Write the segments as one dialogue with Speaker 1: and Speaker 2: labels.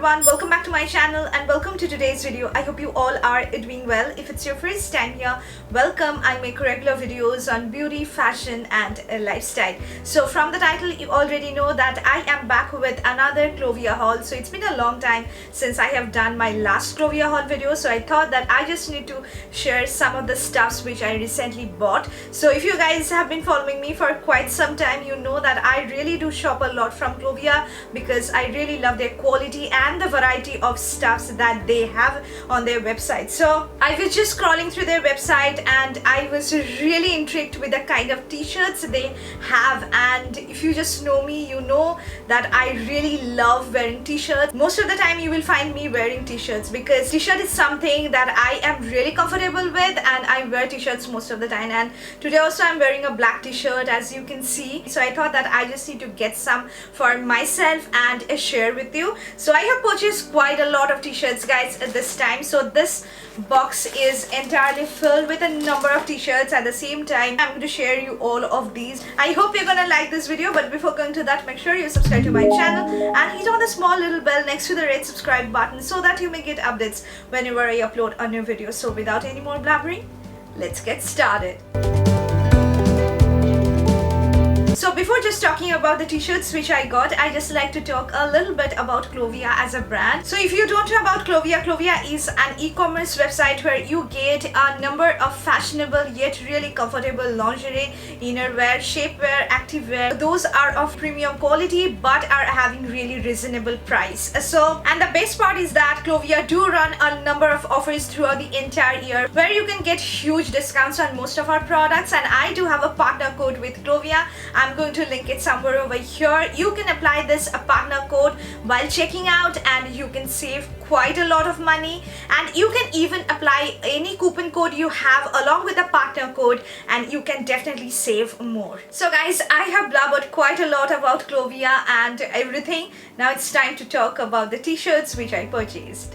Speaker 1: everyone, welcome back to my channel and welcome to today's video. I hope you all are doing well. If it's your first time here, welcome. I make regular videos on beauty, fashion and lifestyle. So from the title you already know that I am back with another Clovia haul. So it's been a long time since I have done my last Clovia haul video, so I thought that I just need to share some of the stuffs which I recently bought. So if you guys have been following me for quite some time, you know that I really do shop a lot from Clovia because I really love their quality and the variety of stuffs that they have on their website. So I was just scrolling through their website and I was really intrigued with the kind of t-shirts they have, and if you just know me, you know that I really love wearing t-shirts. Most of the time you will find me wearing t-shirts because t-shirt is something that I am really comfortable with and I wear t-shirts most of the time, and today also I'm wearing a black t-shirt as you can see. So I thought that I just need to get some for myself and share with you. So I have purchased quite a lot of t-shirts guys at this time. So this box is entirely filled with a number of t-shirts. At the same time I'm going to share you all of these. I hope you're gonna like this video, but before going to that, make sure you subscribe to my channel and hit on the small little bell next to the red subscribe button so that you may get updates whenever I upload a new video. So without any more blabbering, let's get started. So before just talking about the t-shirts which I got, I just like to talk a little bit about Clovia as a brand. So if you don't know about Clovia, Clovia is an e-commerce website where you get a number of fashionable yet really comfortable lingerie, innerwear, shapewear, activewear. Those are of premium quality but are having really reasonable price. So, and the best part is that Clovia do run a number of offers throughout the entire year where you can get huge discounts on most of our products, and I do have a partner code with Clovia. I'm going to link it somewhere over here. You can apply this partner code while checking out and you can save quite a lot of money, and you can even apply any coupon code you have along with the partner code and you can definitely save more. So guys, I have blabbered quite a lot about Clovia and everything. Now it's time to talk about the t-shirts which I purchased.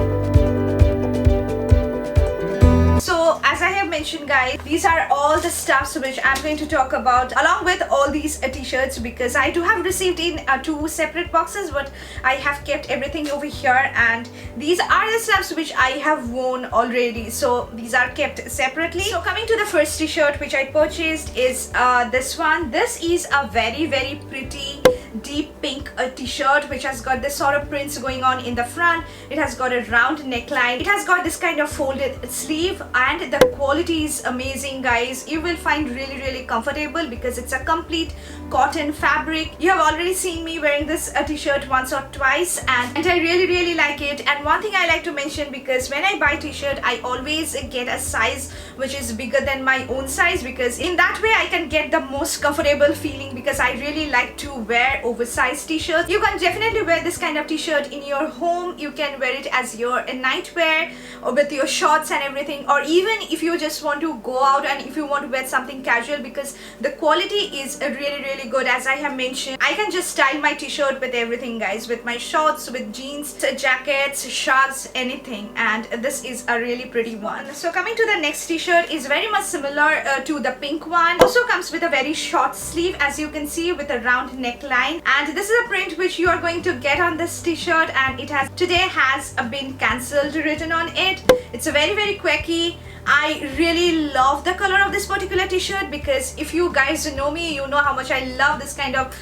Speaker 1: So as I have mentioned guys, these are all the stuffs which I'm going to talk about along with all these t-shirts, because I do have received in two separate boxes, but I have kept everything over here, and these are the stuffs which I have worn already, so these are kept separately. So coming to the first t-shirt which I purchased is this one. This is a very pretty deep pink t-shirt which has got this sort of prints going on in the front. It has got a round neckline, it has got this kind of folded sleeve, and the quality is amazing guys. You will find really comfortable because it's a complete cotton fabric. You have already seen me wearing this t-shirt once or twice and I really like it. And one thing I like to mention, because when I buy t-shirt I always get a size which is bigger than my own size, because in that way I can get the most comfortable feeling, because I really like to wear oversized t-shirts. You can definitely wear this kind of t-shirt in your home. You can wear it as your nightwear or with your shorts and everything, or even if you just want to go out and if you want to wear something casual, because the quality is really good. As I have mentioned, I can just style my t-shirt with everything guys, with my shorts, with jeans, jackets, shorts, anything, and this is a really pretty one. So coming to the next t-shirt is very much similar to the pink one. Also comes with a very short sleeve as you can see, with a round neckline, and this is a print which you are going to get on this t-shirt, and it has "today has been cancelled" written on it. It's a very quirky. I really love the color of this particular t-shirt, because if you guys know me, you know how much I love this kind of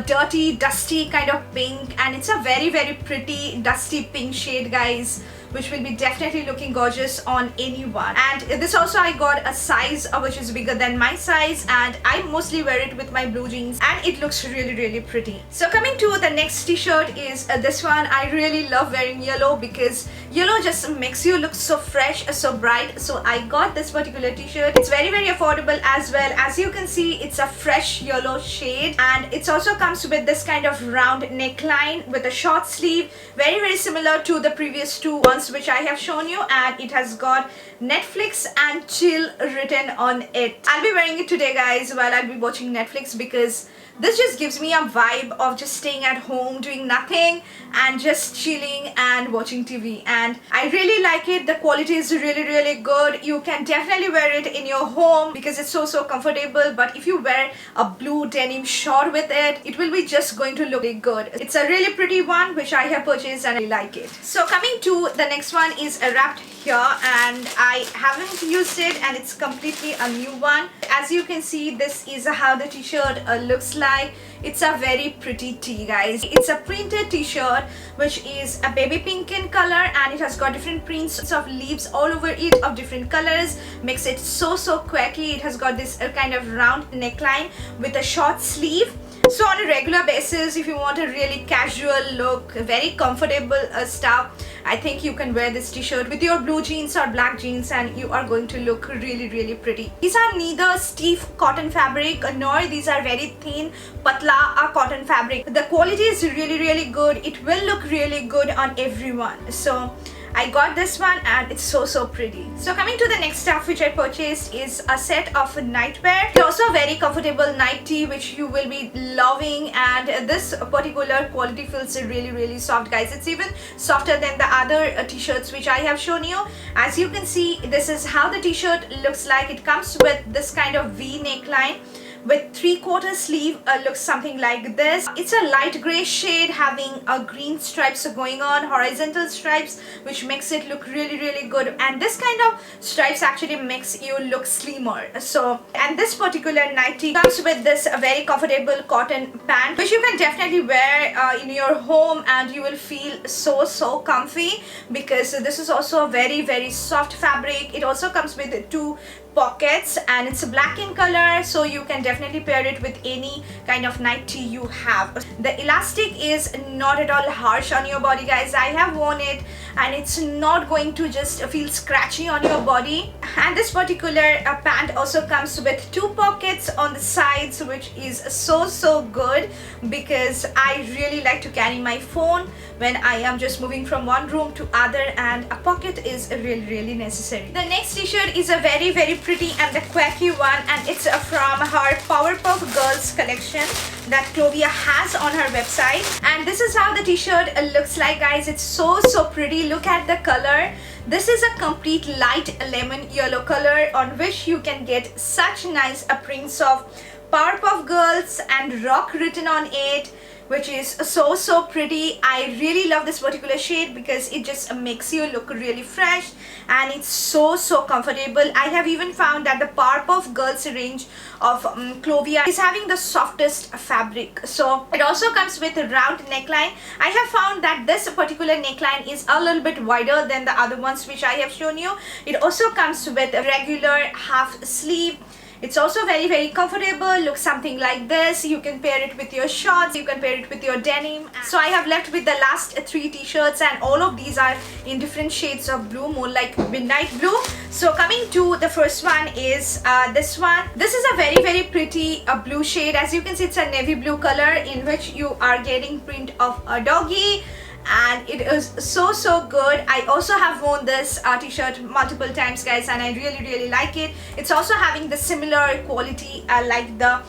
Speaker 1: dirty, dusty kind of pink, and it's a very pretty dusty pink shade guys, which will be definitely looking gorgeous on anyone. And this also I got a size which is bigger than my size, and I mostly wear it with my blue jeans and it looks really pretty. So coming to the next t-shirt is this one. I really love wearing yellow because yellow just makes you look so fresh, so bright. So I got this particular t-shirt. It's very affordable as well. As you can see, it's a fresh yellow shade, and it also comes with this kind of round neckline with a short sleeve, very similar to the previous two ones which I have shown you, and it has got Netflix and chill written on it. I'll be wearing it today guys while I'll be watching Netflix, because This just gives me a vibe of just staying at home doing nothing and just chilling and watching TV, and I really like it. The quality is really good. You can definitely wear it in your home because it's so comfortable, but if you wear a blue denim short with it, it will be just going to look really good. It's a really pretty one which I have purchased and I like it. So coming to the next one is wrapped here, and I haven't used it and it's completely a new one. As you can see, this is how the t-shirt looks like. It's a very pretty tee, guys. It's a printed t-shirt which is a baby pink in color, and it has got different prints of leaves all over it of different colors. Makes it so quirky. It has got this kind of round neckline with a short sleeve. So on a regular basis, if you want a really casual look, very comfortable stuff, I think you can wear this t-shirt with your blue jeans or black jeans and you are going to look really pretty. These are neither stiff cotton fabric nor these are very thin patla cotton fabric. The quality is really good. It will look really good on everyone. So I got this one and it's so pretty. So coming to the next stuff which I purchased is a set of nightwear. It's also a very comfortable night tee which you will be loving, and this particular quality feels really soft, guys. It's even softer than the other t-shirts which I have shown you. As you can see, this is how the t-shirt looks like. It comes with this kind of V neckline with 3/4 sleeve, looks something like this. It's a light gray shade having a green stripes going on, horizontal stripes, which makes it look really good, and this kind of stripes actually makes you look slimmer. So, and this particular nightie comes with this very comfortable cotton pant which you can definitely wear in your home and you will feel so comfy, because this is also a very soft fabric. It also comes with 2 pockets and it's black in color, so you can definitely pair it with any kind of nightie you have. The elastic is not at all harsh on your body, guys. I have worn it and it's not going to just feel scratchy on your body. And this particular pant also comes with 2 pockets on the sides, which is so good, because I really like to carry my phone when I am just moving from one room to other, and a pocket is really necessary. The next t-shirt is a very pretty and the quirky one, and it's from her Powerpuff Girls collection that Clovia has on her website. And this is how the t-shirt looks like, guys. It's so pretty. Look at the color. This is a complete light lemon yellow color on which you can get such nice prints of Powerpuff Girls and rock written on it, which is so pretty. I really love this particular shade because it just makes you look really fresh and it's so comfortable. I have even found that the Powerpuff Girls range of Clovia is having the softest fabric. So it also comes with a round neckline. I have found that this particular neckline is a little bit wider than the other ones which I have shown you. It also comes with a regular half sleeve. It's also very comfortable. Looks something like this. You can pair it with your shorts, you can pair it with your denim. So I have left with the last 3 t-shirts, and all of these are in different shades of blue, more like midnight blue. So coming to the first one is this one. This is a very pretty blue shade. As you can see, it's a navy blue color in which you are getting print of a doggy, and it is so good. I also have worn this t-shirt multiple times, guys, and I really like it. It's also having the similar quality like the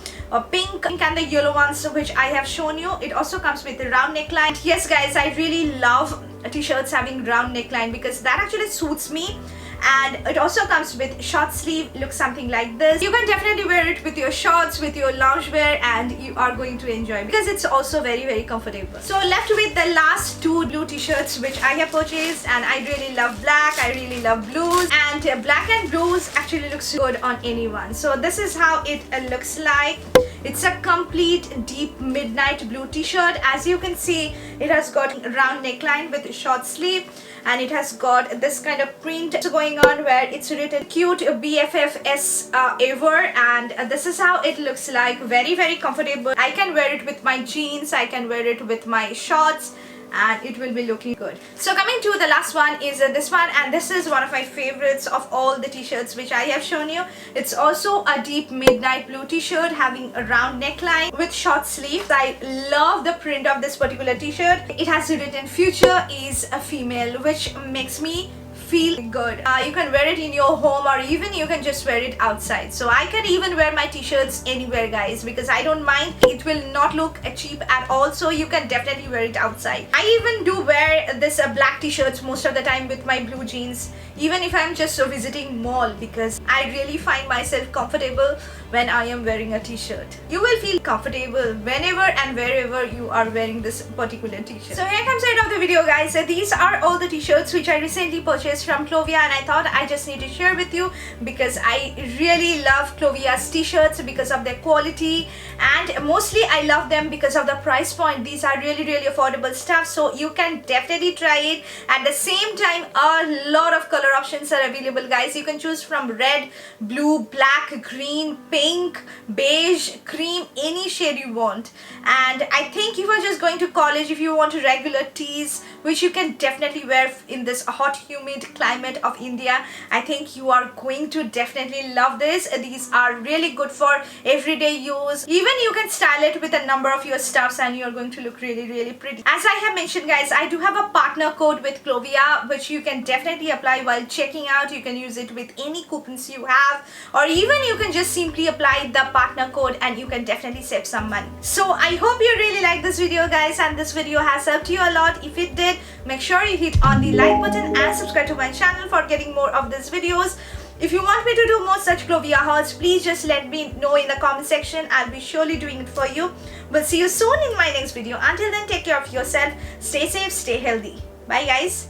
Speaker 1: pink and the yellow ones which I have shown you. It also comes with a round neckline. Yes, guys, I really love t-shirts having round neckline because that actually suits me. And it also comes with short sleeve, looks something like this. You can definitely wear it with your shorts, with your loungewear, and you are going to enjoy it because it's also very comfortable. So left with the last 2 blue t-shirts which I have purchased, and I really love black, I really love blues, and black and blues actually looks good on anyone. So this is how it looks like. It's a complete deep midnight blue t-shirt. As you can see, it has got a round neckline with a short sleeve, and it has got this kind of print going on where it's written cute BFFs ever, and this is how it looks like. Very comfortable. I can wear it with my jeans, I can wear it with my shorts, and it will be looking good. So coming to the last one is this one, and this is one of my favorites of all the t-shirts which I have shown you. It's also a deep midnight blue t-shirt having a round neckline with short sleeves. I love the print of this particular t-shirt. It has written future is a female, which makes me feel good. You can wear it in your home, or even you can just wear it outside. So I can even wear my t-shirts anywhere, guys, because I don't mind. It will not look cheap at all, so you can definitely wear it outside. I even do wear this black t-shirts most of the time with my blue jeans, even if I'm just visiting mall, because I really find myself comfortable when I am wearing a t-shirt. You will feel comfortable whenever and wherever you are wearing this particular t-shirt. So here comes the end of the video, guys. These are all the t-shirts which I recently purchased from Clovia, and I thought I just need to share with you because I really love Clovia's t-shirts because of their quality, and mostly I love them because of the price point. These are really affordable stuff, so you can definitely try it. At the same time, a lot of color options are available, guys. You can choose from red, blue, black, green, pink, beige, cream, any shade you want. And I think if you're just going to college, if you want a regular tees which you can definitely wear in this hot humid climate of India, I think you are going to definitely love this. These are really good for everyday use. Even you can style it with a number of your stuffs and you're going to look really pretty. As I have mentioned, guys, I do have a partner code with Clovia which you can definitely apply while checking out. You can use it with any coupons you have, or even you can just simply apply the partner code and you can definitely save some money. So I hope you really like this video, guys, and this video has helped you a lot. If it did, make sure you hit on the like button and subscribe to my channel for getting more of these videos. If you want me to do more such Clovia hauls, please just let me know in the comment section. I'll be surely doing it for you. We'll see you soon in my next video. Until then, take care of yourself, stay safe, stay healthy. Bye, guys.